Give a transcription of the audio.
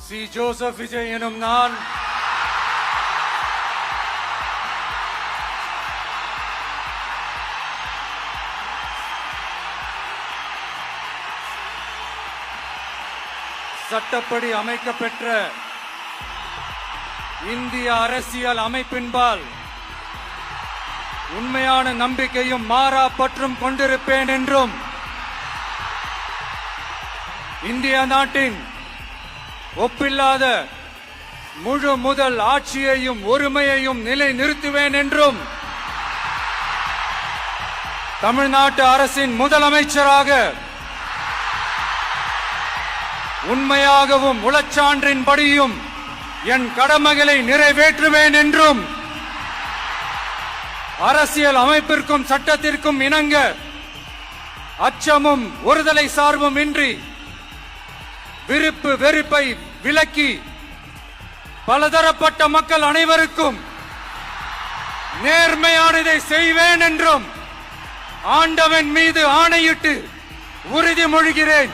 C Joseph Vijay எனும் நான் சட்டப்படி அமைக்கப்பெற்ற இந்திய அரசியல் அமைப்பின்பால் உண்மையான நம்பிக்கையும் மாறா பற்றும் கொண்டிருப்பேன் என்றும் இந்திய நாட்டின் ஒப்பில்லாத முழு முதல் ஆட்சியையும் ஒருமையையும் நிலை நிறுத்துவேன் என்றும் தமிழ்நாட்டு அரசின் முதலமைச்சராக உண்மையாகவும் உளச்சான்றின்படியும் என் கடமைகளை நிறைவேற்றுவேன் என்றும் அரசியல் அமைப்பிற்கும் சட்டத்திற்கும் இணங்க அச்சமும் ஒருதலை சார்பும் இன்றி விருப்பு வெறுப்பை விலக்கி பலதரப்பட்ட மக்கள் அனைவருக்கும் நேர்மையானதை செய்வேன் என்றும் ஆண்டவன் மீது ஆணையிட்டு உறுதிமொழிகிறேன்.